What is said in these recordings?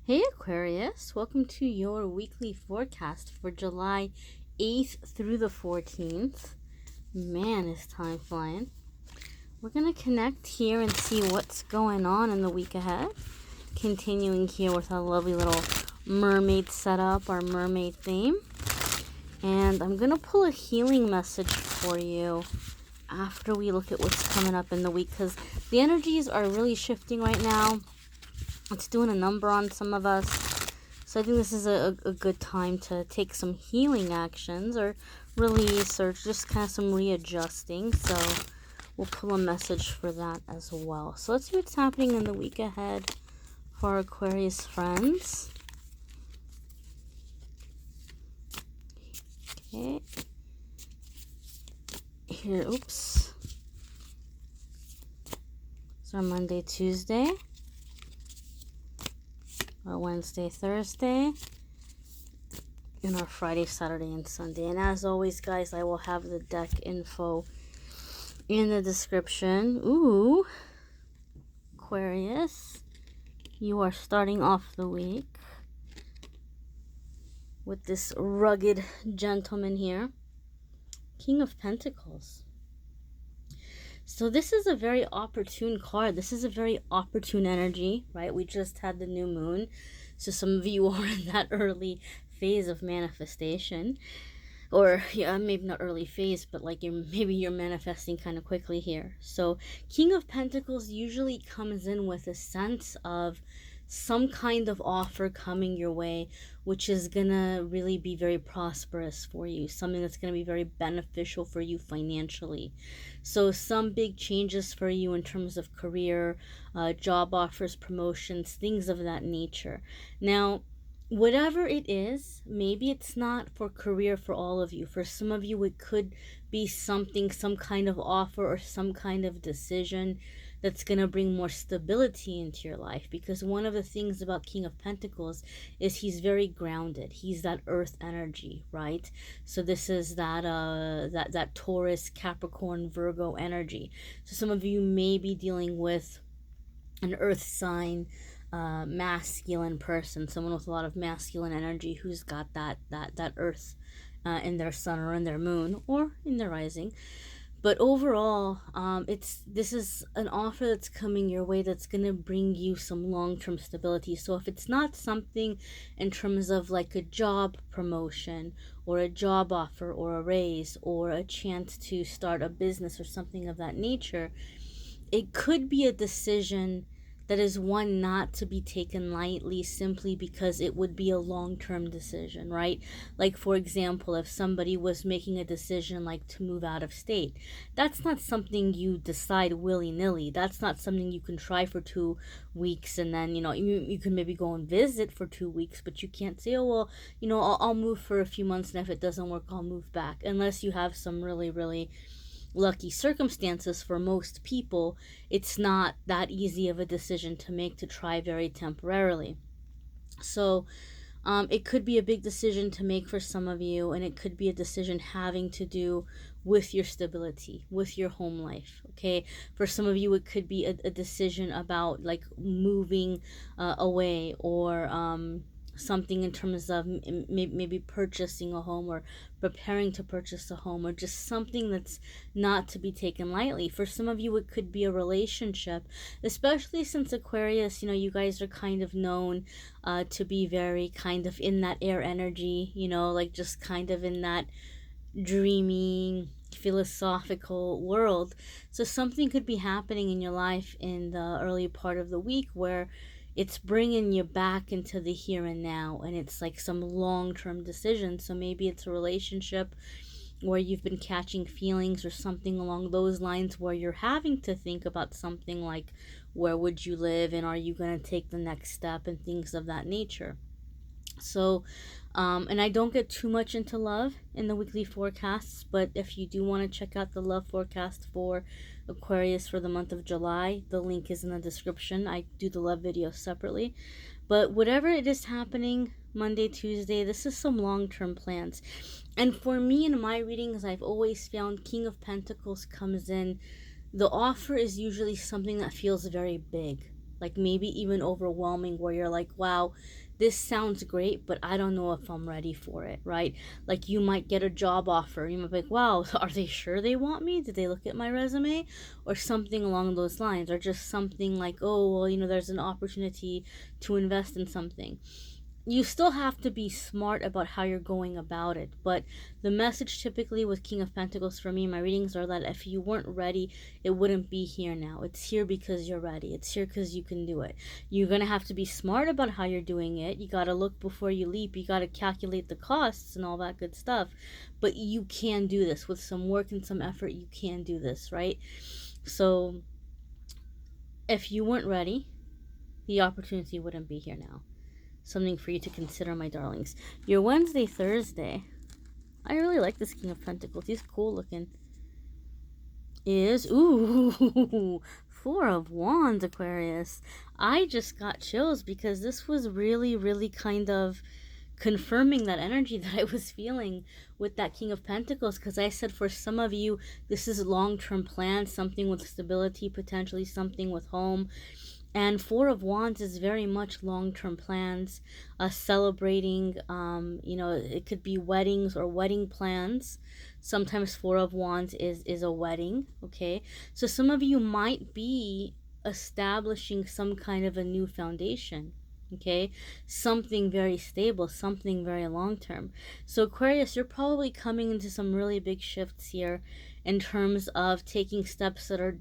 Hey Aquarius, welcome to your weekly forecast for July 8th through the 14th. Man, is time flying. We're going to connect here and see what's going on in the week ahead. Continuing here with our lovely little mermaid setup, our mermaid theme. And I'm going to pull a healing message for you after we look at what's coming up in the week, because the energies are really shifting right now. It's doing a number on some of us. So I think this is a good time to take some healing actions or release or just kind of some readjusting. So we'll pull a message for that as well. So let's see what's happening in the week ahead for our Aquarius friends. Okay. Here, oops. It's our Monday, Tuesday. Our Wednesday, Thursday, and our Friday, Saturday, and Sunday. And as always, guys, I will have the deck info in the description. Ooh, Aquarius, you are starting off the week with this rugged gentleman here, King of Pentacles. So this is a very opportune card. This is a very opportune energy, right? We just had the new moon. So some of you are in that early phase of manifestation. Or, yeah, maybe not early phase, but like maybe you're manifesting kind of quickly here. So King of Pentacles usually comes in with a sense of some kind of offer coming your way, which is gonna really be very prosperous for you, something that's gonna be very beneficial for you financially. So some big changes for you in terms of career, job offers, promotions, things of that nature. Now, whatever it is, maybe it's not for career for all of you. For some of you, it could be something, some kind of offer or some kind of decision that's going to bring more stability into your life. Because one of the things about King of Pentacles is he's very grounded. He's that earth energy, right? So this is that that Taurus, Capricorn, Virgo energy. So some of you may be dealing with an earth sign, masculine person, someone with a lot of masculine energy who's got that earth in their sun or in their moon or in their rising. But overall, this is an offer that's coming your way that's going to bring you some long-term stability. So if it's not something in terms of like a job promotion or a job offer or a raise or a chance to start a business or something of that nature, it could be a decision that is one not to be taken lightly, simply because it would be a long-term decision, right? Like, for example, if somebody was making a decision like to move out of state, that's not something you decide willy-nilly. That's not something you can try for 2 weeks and then, you can maybe go and visit for 2 weeks, but you can't say, oh, well, I'll move for a few months, and if it doesn't work, I'll move back. Unless you have some really, really lucky circumstances. For most people, it's not that easy of a decision to make, to try very temporarily. So it could be a big decision to make for some of you, and it could be a decision having to do with your stability, with your home life. Okay, for some of you, it could be a decision about like moving away, or something in terms of maybe purchasing a home or preparing to purchase a home, or just something that's not to be taken lightly. For some of you, it could be a relationship, especially since Aquarius, you guys are kind of known to be very kind of in that air energy, like just kind of in that dreamy, philosophical world. So something could be happening in your life in the early part of the week where it's bringing you back into the here and now, and it's like some long-term decision. So maybe it's a relationship where you've been catching feelings or something along those lines, where you're having to think about something like, where would you live, and are you going to take the next step, and things of that nature. So and I don't get too much into love in the weekly forecasts, but if you do want to check out the love forecast for Aquarius for the month of July, the link is in the description. I do the love video separately. But whatever it is happening Monday, Tuesday, this is some long-term plans. And for me, in my readings, I've always found King of Pentacles comes in, the offer is usually something that feels very big. like maybe even overwhelming, where you're like, wow, this sounds great, but I don't know if I'm ready for it, right? Like you might get a job offer. You might be like, wow, are they sure they want me? Did they look at my resume? Or something along those lines. Or just something like, oh, well, there's an opportunity to invest in something. You still have to be smart about how you're going about it. But the message typically with King of Pentacles for me, my readings are that if you weren't ready, it wouldn't be here now. It's here because you're ready. It's here because you can do it. You're going to have to be smart about how you're doing it. You got to look before you leap. You got to calculate the costs and all that good stuff. But you can do this with some work and some effort. You can do this, right? So if you weren't ready, the opportunity wouldn't be here now. Something for you to consider, my darlings. Your Wednesday, Thursday. I really like this King of Pentacles. He's cool looking. Is, ooh, Four of Wands, Aquarius. I just got chills because this was really, really kind of confirming that energy that I was feeling with that King of Pentacles. Because I said for some of you, this is long-term plans, something with stability, potentially something with home. And Four of Wands is very much long-term plans, celebrating, it could be weddings or wedding plans. Sometimes Four of Wands is a wedding, okay? So some of you might be establishing some kind of a new foundation, okay? Something very stable, something very long-term. So Aquarius, you're probably coming into some really big shifts here in terms of taking steps that are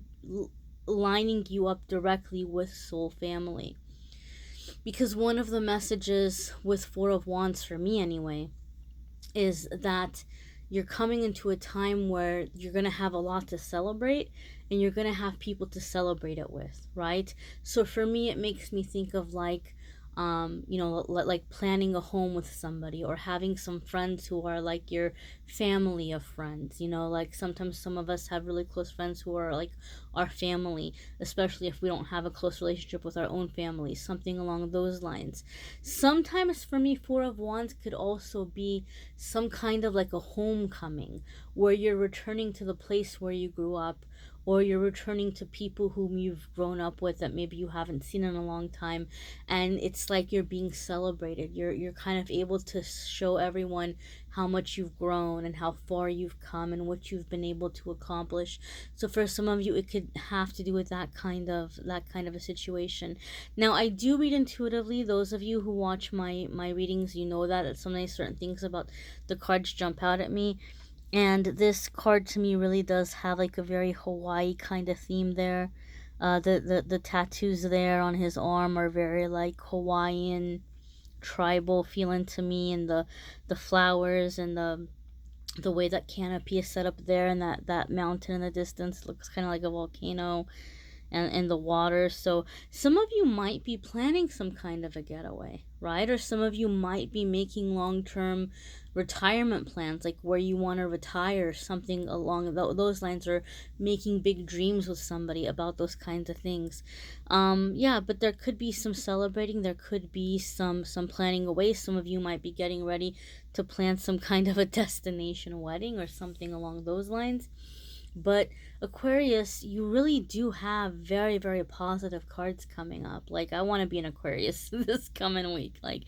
lining you up directly with soul family. Because one of the messages with Four of Wands, for me anyway, is that you're coming into a time where you're going to have a lot to celebrate, and you're going to have people to celebrate it with, right? So for me, it makes me think of like like planning a home with somebody, or having some friends who are like your family of friends. Like sometimes some of us have really close friends who are like our family, especially if we don't have a close relationship with our own family, something along those lines. Sometimes for me, Four of Wands could also be some kind of like a homecoming, where you're returning to the place where you grew up, or you're returning to people whom you've grown up with that maybe you haven't seen in a long time, and it's like you're being celebrated. You're kind of able to show everyone how much you've grown and how far you've come and what you've been able to accomplish. So for some of you, it could have to do with that kind of a situation. Now, I do read intuitively. Those of you who watch my readings, you know that sometimes certain things about the cards jump out at me. And this card to me really does have like a very Hawaii kind of theme there. The tattoos there on his arm are very like Hawaiian, tribal feeling to me, and the flowers and the way that canopy is set up there, and that mountain in the distance looks kind of like a volcano, and the water. So some of you might be planning some kind of a getaway, right? Or some of you might be making long-term retirement plans, like where you want to retire, something along those lines, or making big dreams with somebody about those kinds of things. But there could be some celebrating. There could be some planning away. Some of you might be getting ready to plan some kind of a destination wedding or something along those lines. But Aquarius, you really do have very, very positive cards coming up. Like, I want to be an Aquarius this coming week. Like,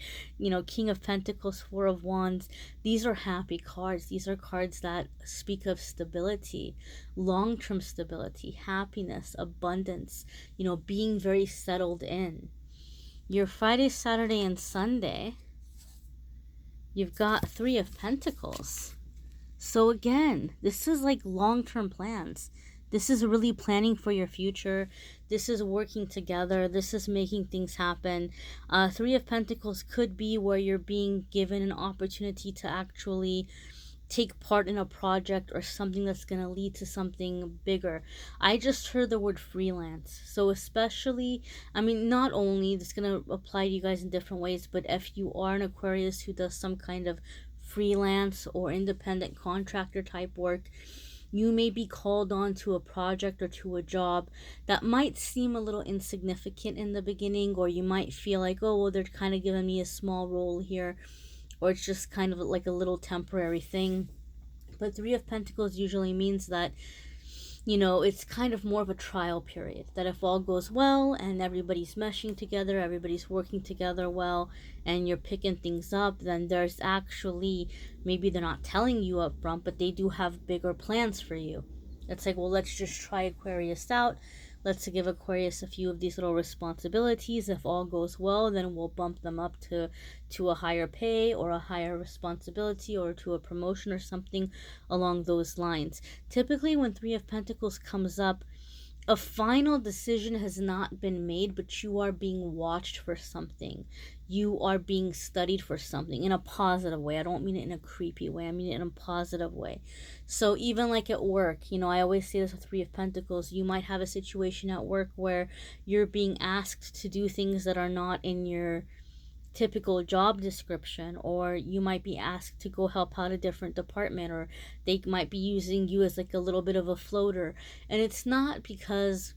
King of Pentacles, Four of Wands. These are happy cards. These are cards that speak of stability, long-term stability, happiness, abundance, being very settled in. Your Friday, Saturday, and Sunday, you've got Three of Pentacles. So again, this is like long-term plans. This is really planning for your future. This is working together. This is making things happen. Three of Pentacles could be where you're being given an opportunity to actually take part in a project or something that's going to lead to something bigger. I just heard the word freelance. So especially, not only, this is going to apply to you guys in different ways, but if you are an Aquarius who does some kind of freelance or independent contractor type work, you may be called on to a project or to a job that might seem a little insignificant in the beginning, or you might feel like, oh, well, they're kind of giving me a small role here, or it's just kind of like a little temporary thing. But Three of Pentacles usually means that you know, it's kind of more of a trial period, that if all goes well and everybody's meshing together, everybody's working together well, and you're picking things up, then there's actually, maybe they're not telling you up front, but they do have bigger plans for you. It's like, well, let's just try Aquarius out. Let's give Aquarius a few of these little responsibilities. If all goes well, then we'll bump them up to a higher pay or a higher responsibility or to a promotion or something along those lines. Typically, when Three of Pentacles comes up, a final decision has not been made, but you are being watched for something. You are being studied for something in a positive way. I don't mean it in a creepy way. I mean it in a positive way. So even like at work, you know, I always say this with Three of Pentacles, you might have a situation at work where you're being asked to do things that are not in your typical job description, or you might be asked to go help out a different department, or they might be using you as like a little bit of a floater, and it's not because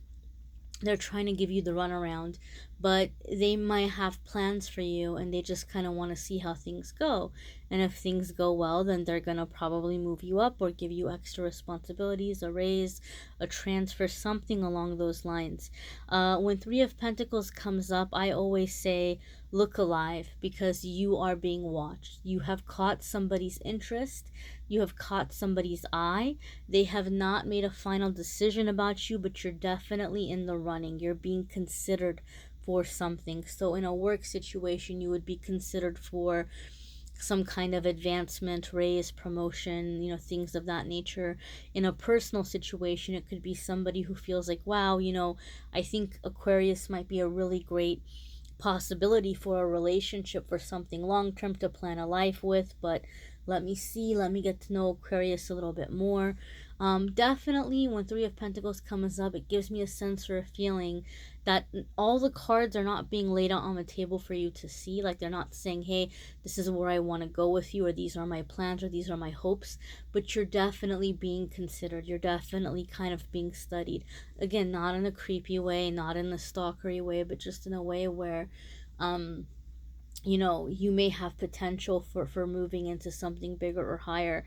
they're trying to give you the runaround, but they might have plans for you and they just kind of want to see how things go. And if things go well, then they're going to probably move you up or give you extra responsibilities, a raise, a transfer, something along those lines. When Three of Pentacles comes up, I always say, look alive, because you are being watched. You have caught somebody's interest. You have caught somebody's eye. They have not made a final decision about you, but you're definitely in the running. You're being considered for something. So in a work situation, you would be considered for some kind of advancement, raise, promotion, you know, things of that nature. In a personal situation, it could be somebody who feels like, wow, you know, I think Aquarius might be a really great possibility for a relationship, for something long-term to plan a life with, but let me get to know Aquarius a little bit more. Definitely when Three of Pentacles comes up, it gives me a sense or a feeling that all the cards are not being laid out on the table for you to see. Like, they're not saying, hey, this is where I want to go with you, or these are my plans, or these are my hopes, but you're definitely being considered. You're definitely kind of being studied. Again, not in a creepy way, not in a stalkery way, but just in a way where you know, you may have potential for moving into something bigger or higher.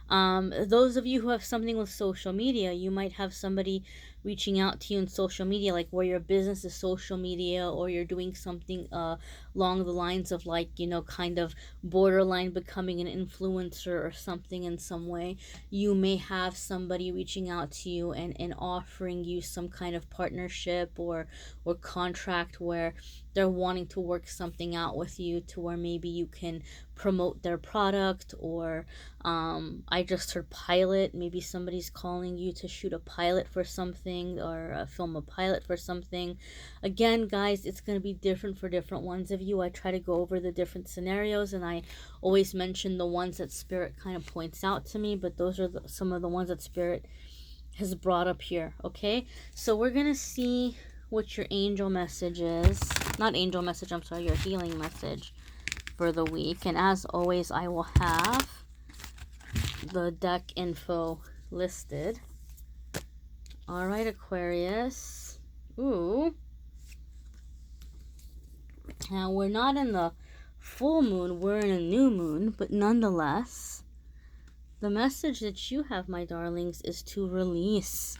Those of you who have something with social media, you might have somebody reaching out to you in social media, like where your business is social media, or you're doing something along the lines of, like, you know, kind of borderline becoming an influencer or something in some way. You may have somebody reaching out to you and offering you some kind of partnership or contract where they're wanting to work something out with you, to where maybe you can promote their product, or I just heard pilot. Maybe somebody's calling you to shoot a pilot for something, or film a pilot for something. Again, guys, it's going to be different for different ones of you. I try to go over the different scenarios, and I always mention the ones that Spirit kind of points out to me, but those are some of the ones that Spirit has brought up here. Okay, so we're going to see what your angel message is. Not angel message, I'm sorry, your healing message for the week. And as always, I will have the deck info listed. All right, Aquarius. Ooh. Now, we're not in the full moon, we're in a new moon, but nonetheless, the message that you have, my darlings, is to release.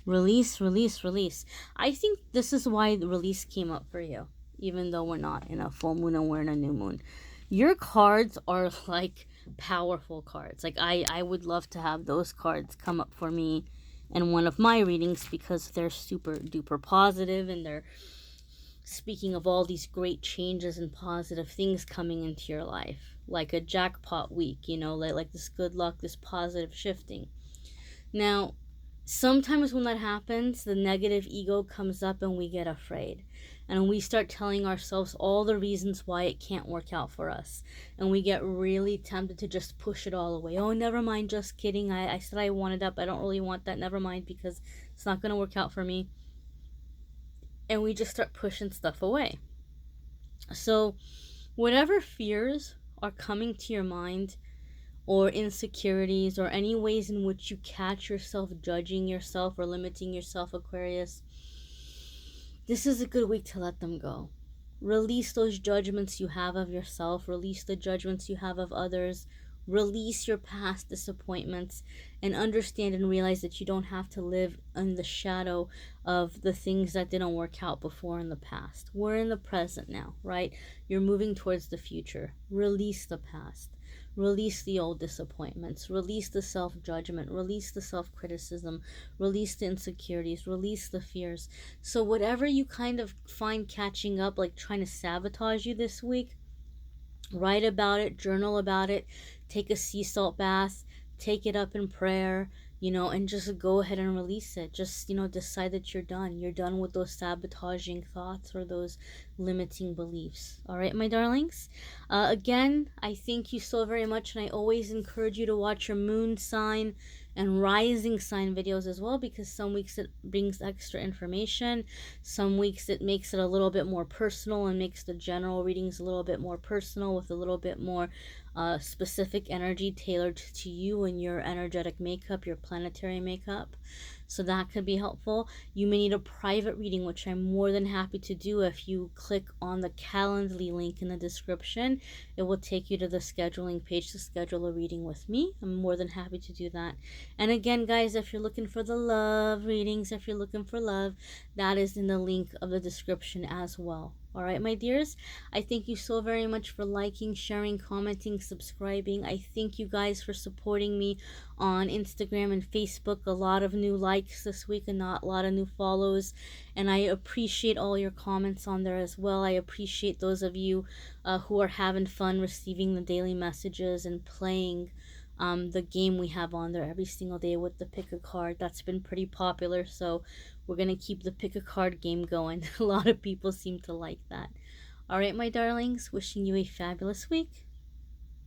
Release, release, release. I think this is why the release came up for you, even though we're not in a full moon and we're in a new moon. Your cards are like powerful cards. Like, I would love to have those cards come up for me in one of my readings, because they're super duper positive, and they're speaking of all these great changes and positive things coming into your life, like a jackpot week, you know, like this good luck, this positive shifting. Now, sometimes when that happens, the negative ego comes up and we get afraid. And we start telling ourselves all the reasons why it can't work out for us. And we get really tempted to just push it all away. Oh, never mind, just kidding. I said I wanted that, but I don't really want that. Never mind, because it's not going to work out for me. And we just start pushing stuff away. So whatever fears are coming to your mind, or insecurities, or any ways in which you catch yourself judging yourself or limiting yourself, Aquarius, this is a good week to let them go. Release those judgments you have of yourself. Release the judgments you have of others. Release your past disappointments and understand and realize that you don't have to live in the shadow of the things that didn't work out before in the past. We're in the present now, right? You're moving towards the future. Release the past. Release the old disappointments. Release the self-judgment. Release the self-criticism. Release the insecurities. Release the fears. So whatever you kind of find catching up, like trying to sabotage you this week, write about it, journal about it, take a sea salt bath, take it up in prayer, and just go ahead and release it. Just, decide that you're done. You're done with those sabotaging thoughts or those limiting beliefs. All right, my darlings? Again, I thank you so very much, and I always encourage you to watch your moon sign and rising sign videos as well, because some weeks it brings extra information. Some weeks it makes it a little bit more personal and makes the general readings a little bit more personal with a little bit more specific energy tailored to you and your energetic makeup, your planetary makeup. So that could be helpful. You may need a private reading, which I'm more than happy to do. If you click on the Calendly link in the description, it will take you to the scheduling page to schedule a reading with me. I'm more than happy to do that. And again, guys, if you're looking for the love readings, if you're looking for love, that is in the link of the description as well. All right, my dears, I thank you so very much for liking, sharing, commenting, subscribing. I thank you guys for supporting me on Instagram and Facebook. A lot of new likes this week and not a lot of new follows. And I appreciate all your comments on there as well. I appreciate those of you who are having fun receiving the daily messages and playing the game we have on there every single day with the pick a card. That's been pretty popular, so we're going to keep the pick a card game going. A lot of people seem to like that. All right, my darlings, wishing you a fabulous week.